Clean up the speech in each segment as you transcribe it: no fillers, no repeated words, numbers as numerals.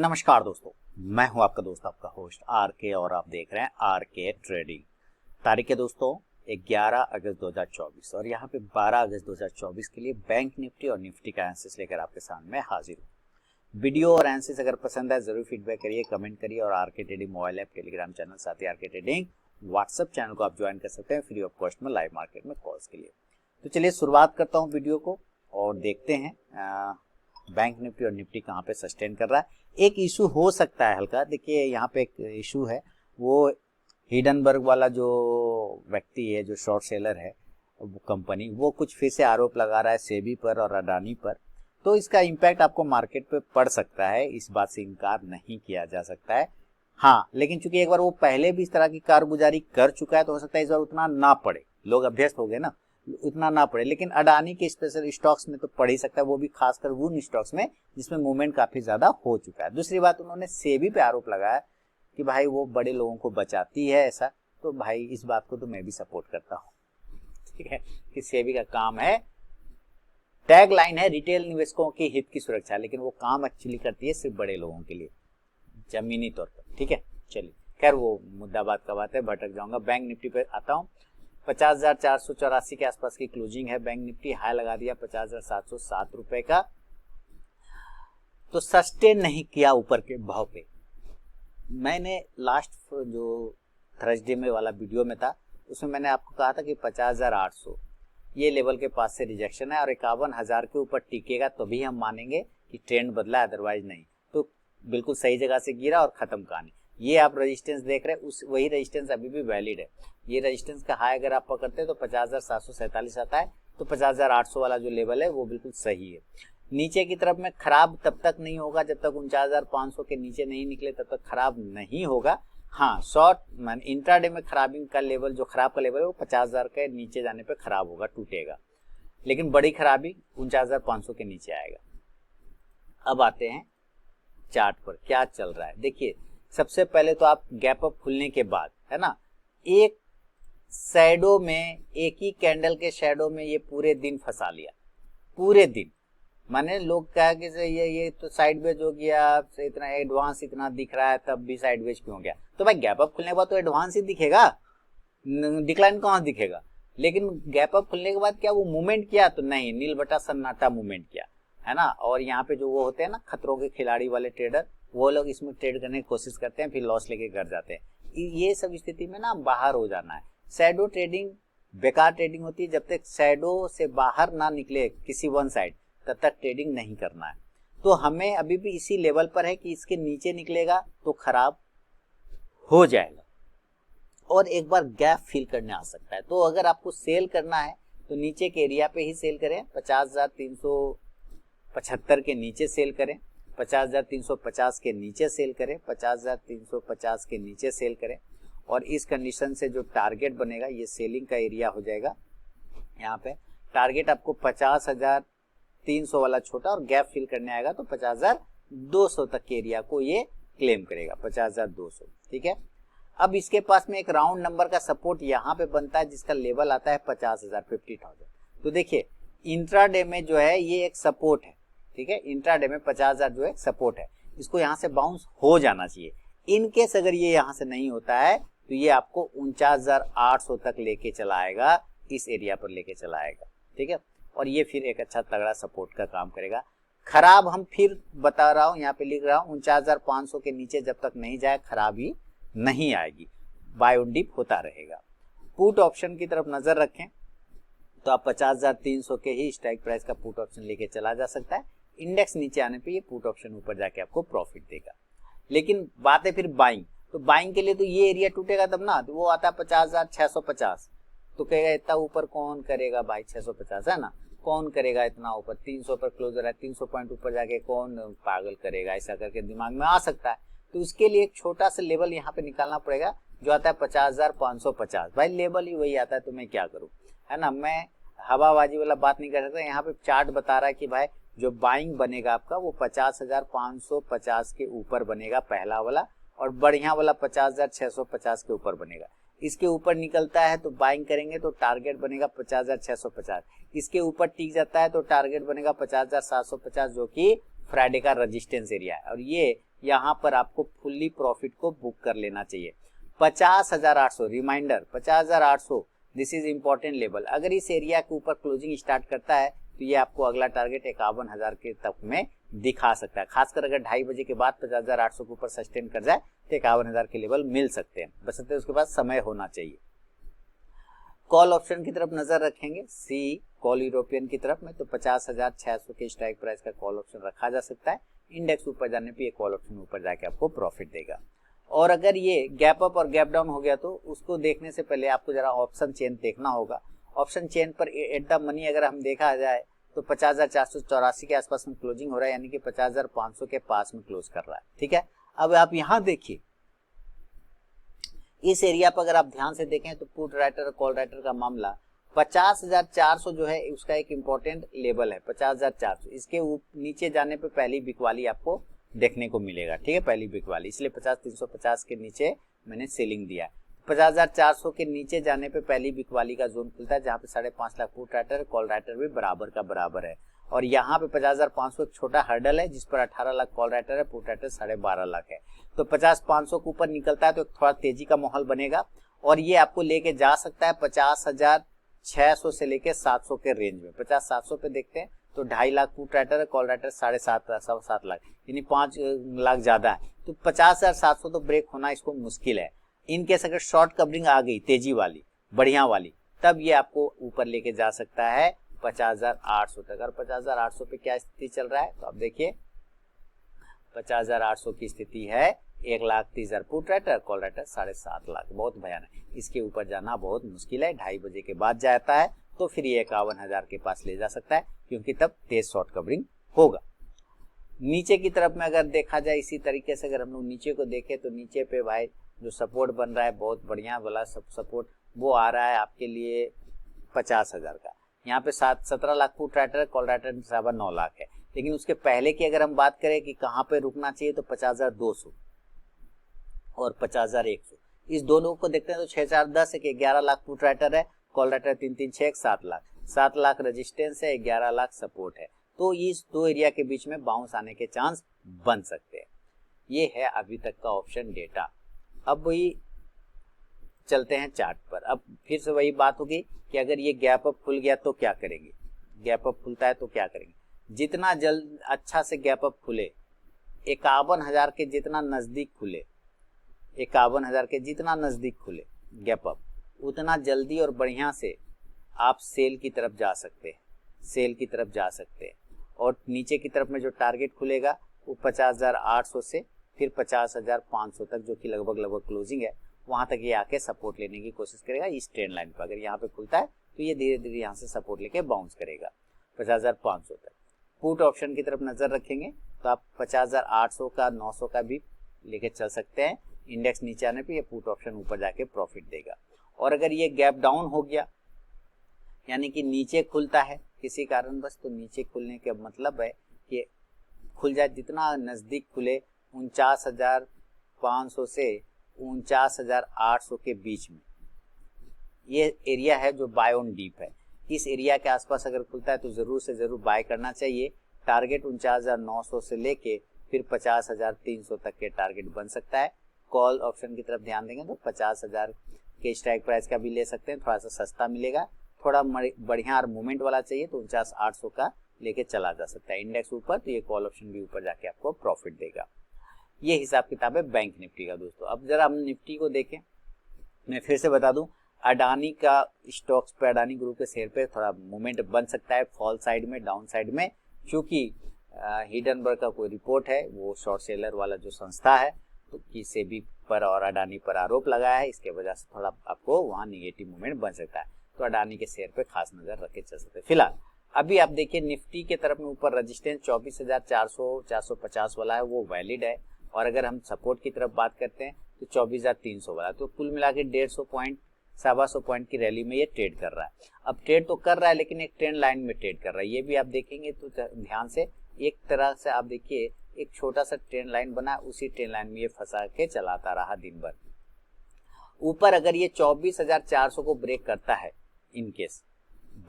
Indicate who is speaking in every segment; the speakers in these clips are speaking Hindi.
Speaker 1: नमस्कार दोस्तों, मैं हूं आपका दोस्त आपका होस्ट आर के और आप देख रहे हैं आर के ट्रेडिंग। तारीख है दोस्तों 11 अगस्त 2024 और यहाँ पे 12 अगस्त 2024 के लिए बैंक निफ्टी और निफ्टी का एनालिसिस लेकर आपके सामने हाजिर हूँ। वीडियो और एनालिसिस अगर पसंद है जरूर फीडबैक करिए, कमेंट करिए और आर के trading mobile app, Telegram channel, साथ ही आर के ट्रेडिंग व्हाट्सएप चैनल को आप ज्वाइन कर सकते हैं फ्री ऑफ कॉस्ट में लाइव मार्केट में कॉल्स के लिए। तो चलिए शुरुआत करता हूँ वीडियो को और देखते हैं बैंक निफ्टी और निफ्टी कहाँ पे सस्टेन कर रहा है। एक इशू हो सकता है हल्का, देखिए यहाँ पे एक इशू है, वो हिडनबर्ग वाला जो व्यक्ति है, जो शॉर्ट सेलर है वो कंपनी, वो कुछ फिर से आरोप लगा रहा है सेबी पर और अडानी पर। तो इसका इम्पैक्ट आपको मार्केट पे पड़ सकता है, इस बात से इनकार नहीं किया जा सकता है। हाँ, लेकिन चूंकि एक बार वो पहले भी इस तरह की कारगुजारी कर चुका है तो हो सकता है इस बार उतना ना पड़े, लोग अभ्यस्त हो गए ना, उतना ना पड़े। लेकिन अडानी के स्पेशल स्टॉक्स में तो पड़ ही सकता है, वो भी खासकर उन स्टॉक्स में जिसमें मूवमेंट काफी ज्यादा हो चुका है। दूसरी बात, उन्होंने सेबी पे आरोप लगाया कि भाई वो बड़े लोगों को बचाती है ऐसा, तो भाई इस बात को तो मैं भी सपोर्ट करता हूँ, ठीक है, कि सेबी का काम है, टैग लाइन है रिटेल निवेशकों के हित की सुरक्षा, लेकिन वो काम एक्चुअली करती है सिर्फ बड़े लोगों के लिए जमीनी तौर पर, ठीक है। चलिए खैर वो मुद्दा बात का बात है, भटक जाऊंगा। बैंक निफ्टी पे आता हूँ। 50,484 के आसपास की क्लोजिंग है। बैंक निफ्टी हाई लगा दिया 50,707 रुपए का, तो सस्टेन नहीं किया ऊपर के भाव पे। मैंने लास्ट जो थर्सडे में वाला वीडियो में था उसमें मैंने आपको कहा था कि 50,800 ये लेवल के पास से रिजेक्शन है और 51,000 के ऊपर टिकेगा तभी हम मानेंगे कि ट्रेंड बदला, अदरवाइज नहीं। तो बिल्कुल सही जगह से गिरा और खत्म कहानी। ये आप रेजिस्टेंस देख रहे हैं, उस वही रेजिस्टेंस अभी भी वैलिड है। ये रेजिस्टेंस का हाई अगर आप पकड़ते हैं तो 50,747 आता है, तो 50,800 वाला जो लेवल है वो बिल्कुल सही है। नीचे की तरफ में खराब तब तक नहीं होगा जब तक 49,500 के नीचे नहीं निकले, तब तक खराब नहीं होगा। हाँ, शॉर्ट इंट्राडे में खराबी का लेवल, जो खराब का लेवल है वो 50,000 के नीचे जाने पे खराब होगा, टूटेगा, लेकिन बड़ी खराबी 49,500 के नीचे आएगा। अब आते हैं चार्ट पर क्या चल रहा है। देखिए सबसे पहले तो आप गैप अप खुलने के बाद, है ना, एक शैडो में, एक ही कैंडल के शैडो में ये पूरे दिन फंसा लिया, पूरे दिन। माने लोग कहा कि ये तो साइडवेज हो गया, इतना एडवांस इतना दिख रहा है, तब भी साइडवेज क्यों गया? तो भाई गैप अप खुलने के बाद तो एडवांस ही दिखेगा, डिक्लाइन कहाँ दिखेगा। लेकिन गैप अप खुलने के बाद क्या वो मूवमेंट किया? तो नहीं, नील बटा सन्नाटा मूवमेंट किया, है ना। और यहाँ पे जो वो होते हैं ना खतरों के खिलाड़ी वाले ट्रेडर, वो लोग इसमें ट्रेड करने की कोशिश करते हैं, फिर लॉस लेके घर जाते हैं। ये सब स्थिति में ना बाहर हो जाना है। शैडो ट्रेडिंग बेकार ट्रेडिंग होती है, जब तक शैडो से बाहर ना निकले किसी वन साइड तब तक ट्रेडिंग नहीं करना है। तो हमें अभी भी इसी लेवल पर है कि इसके नीचे निकलेगा तो खराब हो जाएगा और एक बार गैप फिल करने आ सकता है। तो अगर आपको सेल करना है तो नीचे के एरिया पे ही सेल करें, 50,375 के नीचे सेल करें, 50,350 के नीचे सेल करें, 50,350 के नीचे सेल करें। और इस कंडीशन से जो टारगेट बनेगा ये सेलिंग का एरिया हो जाएगा। यहाँ पे टारगेट आपको 50,300 वाला छोटा और गैप फिल करने आएगा तो 50,200 तक के एरिया को ये क्लेम करेगा, 50,200, ठीक है। अब इसके पास में एक राउंड नंबर का सपोर्ट यहाँ पे बनता है जिसका लेवल आता है 50,000, 50,000। तो देखिए इंट्राडे में जो है ये एक सपोर्ट है, ठीक है, इंट्राडे में 50,000 जो है सपोर्ट है, इसको यहाँ से बाउंस हो जाना चाहिए। इनकेस अगर ये यहाँ से नहीं होता है तो ये आपको 49,800 तक लेके चला आएगा, इस एरिया पर लेके चला आएगा, ठीक है। और ये फिर एक अच्छा तगड़ा सपोर्ट का काम करेगा। खराब हम फिर बता रहा हूँ, यहाँ पे लिख रहा हूँ 49,500 के नीचे जब तक नहीं जाए खराबी नहीं आएगी, बाय ऑन डिप होता रहेगा। पुट ऑप्शन की तरफ नजर रखें तो आप 50,300 के ही स्ट्राइक प्राइस का पुट ऑप्शन लेके चला जा सकता है। इंडेक्स नीचे आने पे ये पुट ऑप्शन ऊपर जाके आपको प्रॉफिट देगा। लेकिन बात है फिर बाइंग, तो बाइंग के लिए तो ये एरिया टूटेगा तब ना, तो वो आता है 50,650, तो कहेगा इतना ऊपर कौन करेगा भाई, 650 है ना, कौन करेगा इतना ऊपर, 300 पर क्लोजर है, 300 पॉइंट ऊपर जाके कौन पागल करेगा, ऐसा करके दिमाग में आ सकता है। तो उसके लिए एक छोटा सा लेवल यहाँ पे निकालना पड़ेगा जो आता है 50,550। भाई लेवल ही वही आता है तो मैं क्या करूँ, है ना, मैं हवाबाजी वाला बात नहीं कर सकता। यहाँ पे चार्ट बता रहा है कि भाई जो बाइंग बनेगा आपका वो 50,550 के ऊपर बनेगा पहला वाला, और बढ़िया वाला 50,650 के ऊपर बनेगा। इसके ऊपर निकलता है तो बाइंग करेंगे तो टारगेट बनेगा 50,650, इसके ऊपर टिक जाता है तो टारगेट बनेगा 50,750 जो कि फ्राइडे का रेजिस्टेंस एरिया है। और ये यहाँ पर आपको फुल्ली प्रॉफिट को बुक कर लेना चाहिए। 50,800 reminder 50,800 this is important level. अगर इस एरिया के ऊपर क्लोजिंग स्टार्ट करता है तो ये आपको अगला टारगेट 51,000 के तक में दिखा सकता है। खासकर अगर 2:30 बजे के बाद 50,800 के ऊपर सस्टेन कर जाए तो 51,000 के लेवल मिल सकते हैं, बशर्ते उसके बाद समय होना चाहिए। कॉल ऑप्शन की तरफ नजर रखेंगे, सी कॉल यूरोपियन की तरफ में, तो 50,600 के स्ट्राइक प्राइस का कॉल ऑप्शन रखा जा सकता है। इंडेक्स ऊपर जाने पे ये कॉल ऑप्शन ऊपर जाके आपको प्रॉफिट देगा। और अगर ये गैप अप और गैप डाउन हो गया तो उसको देखने से पहले आपको जरा ऑप्शन चेन देखना होगा। ऑप्शन चेन पर एट द मनी अगर हम देखा जाए तो 50,484 के आसपास में क्लोजिंग हो रहा है, यानी कि 50,500 के पास में क्लोज कर रहा है। ठीक है, अब आप यहां देखिए इस एरिया पर अगर आप ध्यान से देखें तो पुट राइटर और कॉल राइटर का मामला 50,400 जो है उसका एक इंपॉर्टेंट लेवल है 50,400। इसके नीचे जाने पे पहली बिकवाली आपको देखने को मिलेगा। ठीक है, पहली बिकवाली, इसलिए 50,350 के नीचे मैंने सेलिंग दिया है। 50,400 के नीचे जाने पे पहली बिकवाली का जोन खुलता है, जहाँ पे 5.5 lakh put writer, call writer भी बराबर का बराबर है। और यहाँ पे 50,500 एक छोटा हर्डल है जिस पर 18 लाख कॉल राइटर है, पुट राइटर 12.5 लाख है। तो 50,500 के ऊपर निकलता है तो थोड़ा तेजी का माहौल बनेगा और ये आपको लेके जा सकता है 50,600 से लेके 700 के रेंज में। 50,700 पे देखते हैं तो 2.5 लाख पुट राइटर है, कॉल राइटर 7.5 लाख, यानी 5 लाख ज्यादा है। तो 50,700 तो ब्रेक होना इसको मुश्किल है। इनकेस अगर शॉर्ट कवरिंग आ गई तेजी वाली बढ़िया वाली, तब ये आपको ऊपर लेके जा सकता है 50,800 तक। और 50,800 पे क्या स्थिति चल रहा है तो आप देखिए 50,800 की स्थिति है 1,30,000 put writer, call writer 7.5 lakh, बहुत भयानक। इसके ऊपर जाना बहुत मुश्किल है। 2:30 बजे के बाद जाता है तो फिर ये 51,000 के पास ले जा सकता है, क्योंकि तब तेज शॉर्ट कवरिंग होगा। नीचे की तरफ में अगर देखा जाए इसी तरीके से, अगर हम लोग नीचे को देखें तो नीचे पे भाई जो सपोर्ट बन रहा है बहुत बढ़िया वाला सपोर्ट, वो आ रहा है आपके लिए 50,000 का। यहाँ पे 17 lakh put writer, call writer 9 lakh है। लेकिन उसके पहले की अगर हम बात करें कि कहाँ पे रुकना चाहिए तो 50,200 और 50,100, इस दोनों को देखते हैं तो 6,410 है, 11 लाख पुट राइटर है, कॉल राइटर 3,3,6 7 लाख रेजिस्टेंस है, 11 लाख सपोर्ट है। तो इस दो एरिया के बीच में बाउंस आने के चांस बन सकते हैं। ये है अभी तक का ऑप्शन डेटा। अब वही चलते हैं चार्ट पर। अब फिर से वही बात होगी कि अगर ये गैप अप खुल गया तो क्या करेंगे, गैप अप खुलता है तो क्या करेंगे। जितना जल्द अच्छा से गैप अप खुले, 51,000 के जितना नजदीक खुले, 51,000 के जितना नजदीक खुले गैप अप, उतना जल्दी और बढ़िया से आप सेल की तरफ जा सकते हैं, सेल की तरफ जा सकते हैं। और नीचे की तरफ में जो टारगेट खुलेगा वो 50,800 से फिर 50,500 तक, जो कि लगभग क्लोजिंग है, वहां तक ये आके सपोर्ट लेने की कोशिश करेगा इस ट्रेंड लाइन पर। अगर यहाँ पे खुलता है तो ये धीरे धीरे यहाँ से सपोर्ट लेके बाउंस करेगा 50,500 तक। पुट ऑप्शन की तरफ नजर रखेंगे तो आप 50,800 का 900 का भी लेके चल सकते हैं। इंडेक्स नीचे आने पे ये पुट ऑप्शन ऊपर जाके प्रॉफिट देगा। और अगर ये गैप डाउन हो गया, यानी कि नीचे खुलता है किसी कारणवश, तो नीचे खुलने का मतलब है कि खुल जाए, जितना नजदीक खुले 49,500 से 49,800 के बीच में, ये एरिया है जो बाय ऑन डीप है। इस एरिया के आसपास अगर खुलता है तो जरूर से जरूर बाय करना चाहिए। टारगेट 49,900 से लेके फिर 50,300 तक के टारगेट बन सकता है। कॉल ऑप्शन की तरफ ध्यान देंगे तो 50,000 के स्ट्राइक प्राइस का भी ले सकते हैं, थोड़ा सा सस्ता मिलेगा। थोड़ा बढ़िया और मूवमेंट वाला चाहिए तो 49,800 का लेके चला जा सकता है। इंडेक्स ऊपर तो ये कॉल ऑप्शन भी ऊपर जाके आपको प्रॉफिट देगा। ये हिसाब किताब है बैंक निफ्टी का दोस्तों। अब जरा हम निफ्टी को देखें, मैं फिर से बता दूं, अडानी का स्टॉक्स पे, अडानी ग्रुप के शेयर पे थोड़ा मूवमेंट बन सकता है फॉल साइड में, डाउन साइड में, क्योंकि हिडनबर्ग का कोई रिपोर्ट है, वो शॉर्ट सेलर वाला जो संस्था है तो कि सेबी पर और अडानी पर आरोप लगाया है, इसके वजह से थोड़ा आपको वहाँ निगेटिव मूवमेंट बन सकता है। तो अडानी के शेयर पे खास नजर रखे चल सकते हैं। फिलहाल अभी आप देखिए निफ्टी के तरफ में ऊपर रजिस्टेंस 24,400 450 वाला है, वो वैलिड है। और अगर हम सपोर्ट की तरफ बात करते हैं तो 24,300 वाला, तो कुल मिला के 150 पॉइंट 125 पॉइंट की रैली में ये ट्रेड कर रहा है। अब ट्रेड तो कर रहा है लेकिन एक ट्रेंड लाइन में ट्रेड कर रहा है। ये भी आप देखेंगे तो ध्यान से, एक तरह से आप देखिए एक छोटा सा ट्रेंड लाइन बना, उसी ट्रेंड लाइन में ये फंसा के चलाता रहा दिन भर। ऊपर अगर ये 24,400 को ब्रेक करता है, इनकेस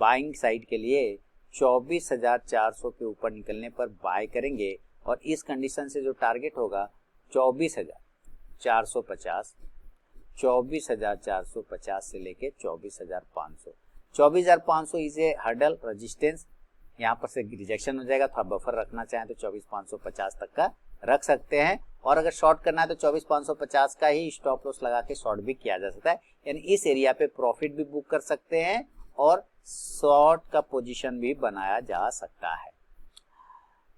Speaker 1: बाइंग साइड के लिए 24,400 के ऊपर निकलने पर बाय करेंगे। और इस कंडीशन से जो टारगेट होगा 24,450, 24,450 से लेके 24,500। 24,500 इज ए हर्डल रेजिस्टेंस, यहाँ पर से रिजेक्शन हो जाएगा, तो आप बफर रखना चाहें तो 24,550 तक का रख सकते हैं। और अगर शॉर्ट करना है तो 24,550 का ही स्टॉप लॉस लगा के शॉर्ट भी किया जा सकता है, यानी इस एरिया पे प्रॉफिट भी बुक कर सकते हैं और शॉर्ट का पोजीशन भी बनाया जा सकता है।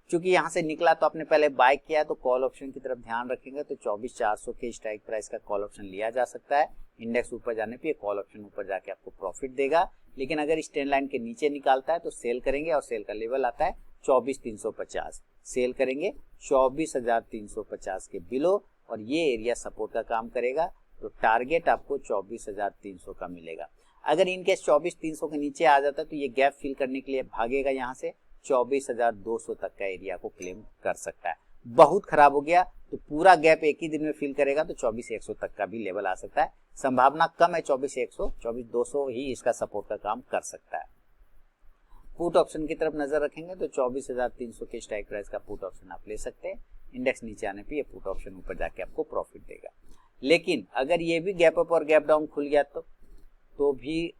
Speaker 1: क्योंकि यहाँ से निकला तो आपने पहले बाय किया, तो कॉल ऑप्शन की तरफ ध्यान रखेंगे तो 24,400 के स्ट्राइक प्राइस का कॉल ऑप्शन लिया जा सकता है। इंडेक्स ऊपर जाने पे कॉल ऑप्शन ऊपर जाके आपको प्रॉफिट देगा, लेकिन अगर इस ट्रेंड लाइन के नीचे निकालता है तो सेल करेंगे, और सेल का लेवल आता है 24,350, सेल करेंगे 24,350 के बिलो, और ये एरिया सपोर्ट का काम करेगा, तो टारगेट आपको 24,300 का मिलेगा। अगर इनकेस 24,300 के नीचे आ जाता है तो ये गैप फिल करने के लिए भागेगा, यहाँ से 24,200 तक का एरिया को क्लेम कर सकता है। बहुत खराब हो गया तो पूरा गैप एक ही दिन में फिल करेगा तो 24,100 तक का भी लेवल आ सकता है। संभावना कम है 24,100, 24,200 ही इसका सपोर्ट का काम कर सकता है। पुट ऑप्शन की तरफ नजर रखेंगे तो 24,300 के स्ट्राइक प्राइस का पुट ऑप्शन आप ले सकते हैं। इंडेक्स नीचे आने पे ये पुट ऑप्शन ऊपर जाके आपको प्रॉफिट देगा। लेकिन अगर ये भी गैप अप और गैप डाउन खुल गया तो भी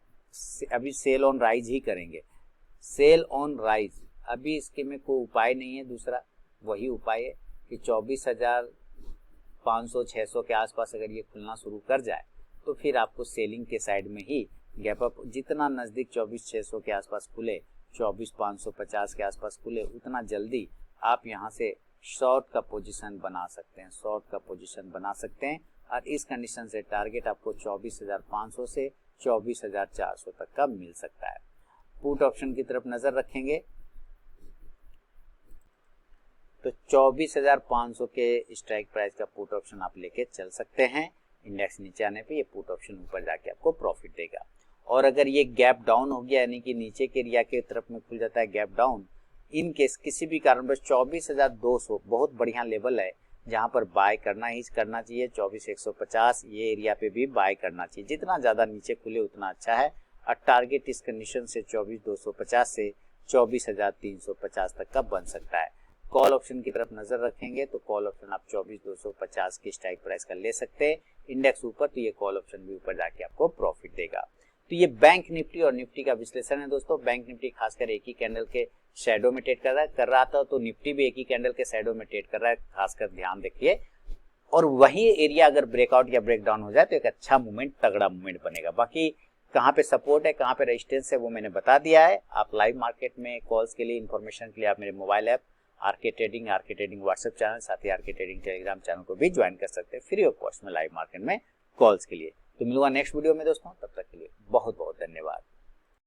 Speaker 1: अभी सेल ऑन राइज ही करेंगे, सेल ऑन राइज। अभी इसके में कोई उपाय नहीं है, दूसरा वही उपाय है कि 24,500 600 के आसपास अगर ये खुलना शुरू कर जाए तो फिर आपको सेलिंग के साइड में ही गैप अप, जितना नजदीक 24,600 के आसपास खुले, 24,550 के आसपास खुले, उतना जल्दी आप यहाँ से शॉर्ट का पोजीशन बना सकते हैं, शॉर्ट का पोजीशन बना सकते हैं। और इस कंडीशन से टारगेट आपको 24,500 से 24,400 तक का मिल सकता है। पुट ऑप्शन की तरफ नजर रखेंगे तो 24,500 के स्ट्राइक प्राइस का पुट ऑप्शन आप लेके चल सकते हैं। इंडेक्स नीचे आने पे ये पुट ऑप्शन ऊपर जाके आपको प्रॉफिट देगा। और अगर ये गैप डाउन हो गया, यानी कि नीचे के एरिया के तरफ में खुल जाता है गैप डाउन, इन केस किसी भी कारणवश 24,200 बहुत बढ़िया लेवल है जहां पर बाय करना ही करना चाहिए। 24,150 ये एरिया पे भी बाय करना चाहिए, जितना ज्यादा नीचे खुले उतना अच्छा है। और टारगेट इस कंडीशन से 24,250 से 24,350 तक का बन सकता है। कॉल ऑप्शन की तरफ नजर रखेंगे तो कॉल ऑप्शन आप 24,250 की स्ट्राइक प्राइस का ले सकते हैं। इंडेक्स ऊपर तो ये कॉल ऑप्शन भी ऊपर जाके आपको प्रॉफिट देगा। तो ये बैंक निफ्टी और निफ्टी का विश्लेषण है दोस्तों। बैंक निफ्टी खासकर एक ही कैंडल के शैडो में ट्रेड कर रहा था, तो निफ्टी भी एक ही कैंडल के शैडो में ट्रेड कर रहा है, खासकर ध्यान रखिए। और वही एरिया अगर ब्रेकआउट या ब्रेकडाउन हो जाए तो एक अच्छा मूवमेंट, तगड़ा मूवमेंट बनेगा। बाकी कहाँ पे सपोर्ट है, कहाँ पे रेजिस्टेंस है, वो मैंने बता दिया है। आप लाइव मार्केट में कॉल्स के लिए, इन्फॉर्मेशन के लिए आप मेरे mobile app RK trading WhatsApp channel, साथ ही आरके ट्रेडिंग टेलीग्राम चैनल को भी ज्वाइन कर सकते हैं फ्री ऑफ कॉस्ट में लाइव मार्केट में कॉल्स के लिए। तो मिलूंगा नेक्स्ट वीडियो में दोस्तों, तब तक के लिए बहुत बहुत धन्यवाद।